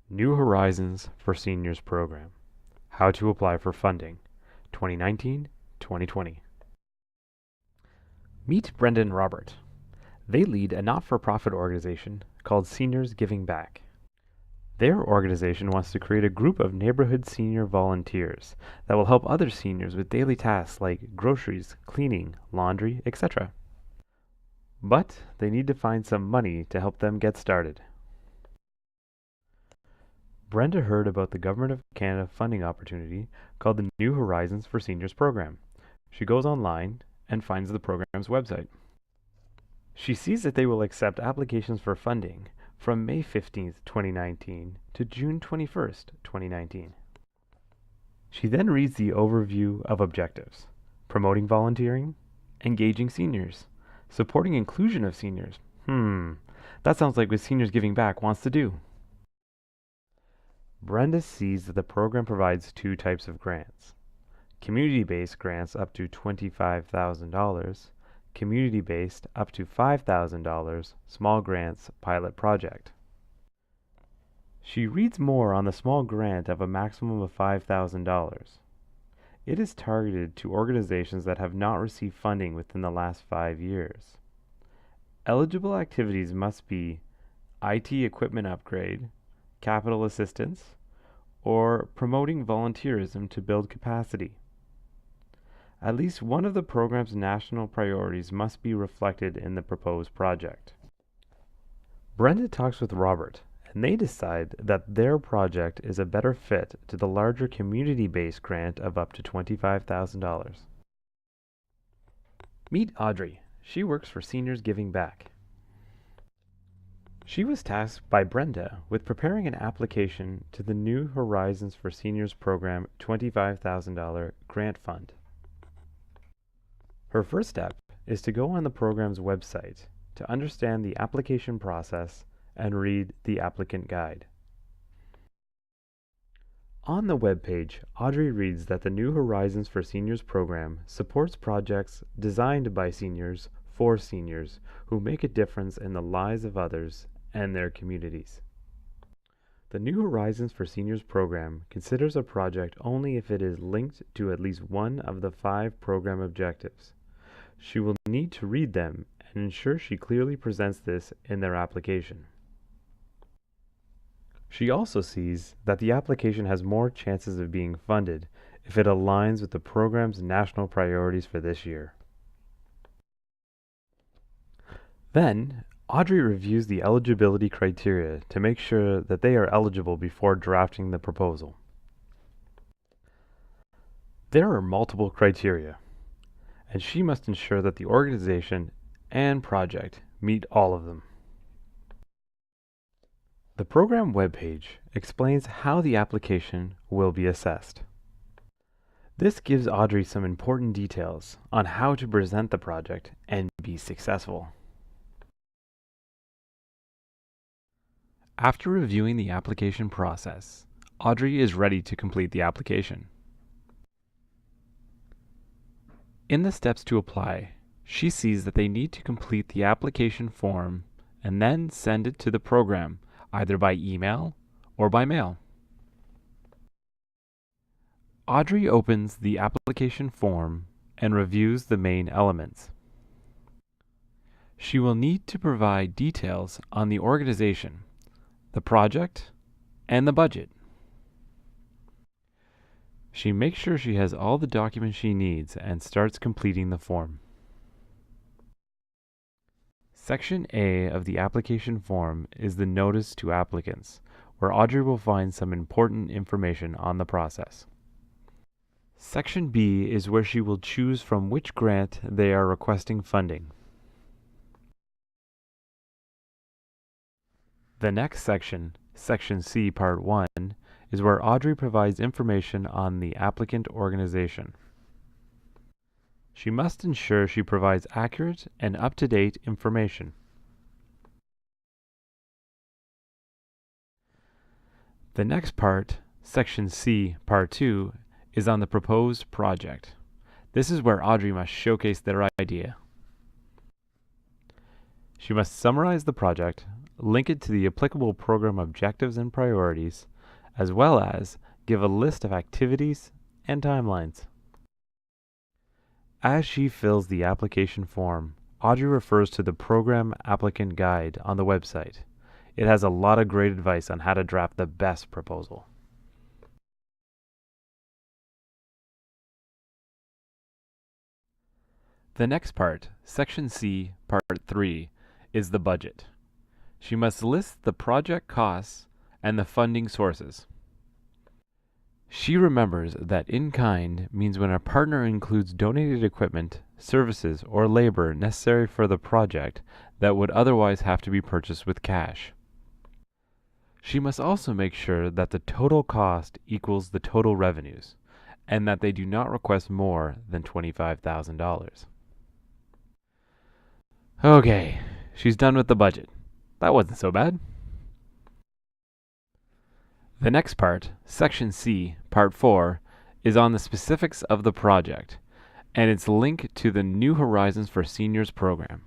New Horizons for Seniors Program. How to apply for funding. 2019-2020. Meet Brenda and Robert. They lead a not-for-profit organization called Seniors Giving Back. Their organization wants to create a group of neighborhood senior volunteers that will help other seniors with daily tasks like groceries, cleaning, laundry, etc. But they need to find some money to help them get started. Brenda heard about the Government of Canada funding opportunity called the New Horizons for Seniors program. She goes online and finds the program's website. She sees that they will accept applications for funding from May 15th, 2019 to June 21st, 2019. She then reads the overview of objectives: promoting volunteering, engaging seniors, supporting inclusion of seniors. That sounds like what Seniors Giving Back wants to do. Brenda sees that the program provides two types of grants: community-based grants up to $25,000, community-based up to $5,000, small grants pilot project. She reads more on the small grant of a maximum of $5,000. It is targeted to organizations that have not received funding within the last 5 years. Eligible activities must be IT equipment upgrade, capital assistance, or promoting volunteerism to build capacity. At least one of the program's national priorities must be reflected in the proposed project. Brenda talks with Robert, and they decide that their project is a better fit to the larger community-based grant of up to $25,000. Meet Audrey. She works for Seniors Giving Back. She was tasked by Brenda with preparing an application to the New Horizons for Seniors program $25,000 grant fund. Her first step is to go on the program's website to understand the application process and read the applicant guide. On the webpage, Audrey reads that the New Horizons for Seniors program supports projects designed by seniors for seniors who make a difference in the lives of others and their communities. The New Horizons for Seniors program considers a project only if it is linked to at least one of the 5 program objectives. She will need to read them and ensure she clearly presents this in their application. She also sees that the application has more chances of being funded if it aligns with the program's national priorities for this year. Then, Audrey reviews the eligibility criteria to make sure that they are eligible before drafting the proposal. There are multiple criteria, and she must ensure that the organization and project meet all of them. The program webpage explains how the application will be assessed. This gives Audrey some important details on how to present the project and be successful. After reviewing the application process, Audrey is ready to complete the application. In the steps to apply, she sees that they need to complete the application form and then send it to the program, either by email or by mail. Audrey opens the application form and reviews the main elements. She will need to provide details on the organization, the project, and the budget. She makes sure she has all the documents she needs and starts completing the form. Section A of the application form is the Notice to Applicants, where Audrey will find some important information on the process. Section B is where she will choose from which grant they are requesting funding. The next section, Section C, Part 1, is where Audrey provides information on the applicant organization. She must ensure she provides accurate and up-to-date information. The next part, Section C, Part 2, is on the proposed project. This is where Audrey must showcase their idea. She must summarize the project, link it to the applicable program objectives and priorities, as well as give a list of activities and timelines. As she fills the application form, Audrey refers to the Program Applicant Guide on the website. It has a lot of great advice on how to draft the best proposal. The next part, Section C, Part 3, is the budget. She must list the project costs and the funding sources. She remembers that in-kind means when a partner includes donated equipment, services, or labor necessary for the project that would otherwise have to be purchased with cash. She must also make sure that the total cost equals the total revenues, and that they do not request more than $25,000. Okay, she's done with the budget. That wasn't so bad. The next part, Section C, Part 4, is on the specifics of the project, and its link to the New Horizons for Seniors program.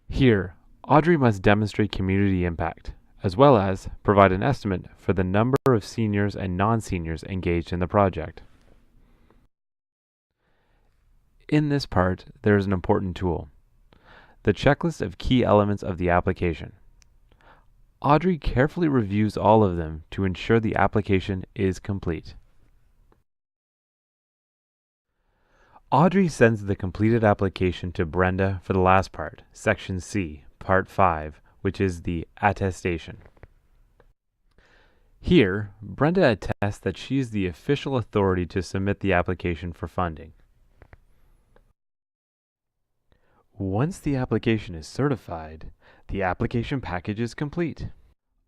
Here, Audrey must demonstrate community impact, as well as provide an estimate for the number of seniors and non-seniors engaged in the project. In this part, there is an important tool, the checklist of key elements of the application. Audrey carefully reviews all of them to ensure the application is complete. Audrey sends the completed application to Brenda for the last part, Section C, Part 5, which is the Attestation. Here, Brenda attests that she is the official authority to submit the application for funding. Once the application is certified, the application package is complete.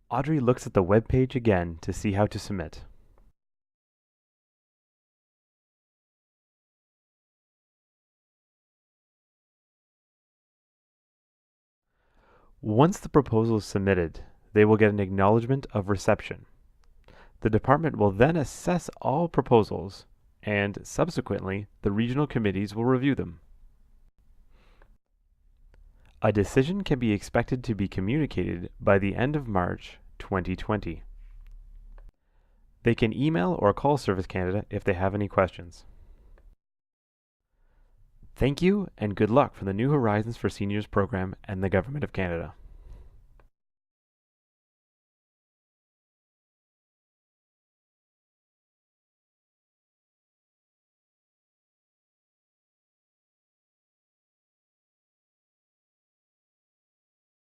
Audrey looks at the web page again to see how to submit. Once the proposal is submitted, they will get an Acknowledgement of Reception. The department will then assess all proposals, and subsequently, the regional committees will review them. A decision can be expected to be communicated by the end of March 2020. They can email or call Service Canada if they have any questions. Thank you and good luck from the New Horizons for Seniors program and the Government of Canada.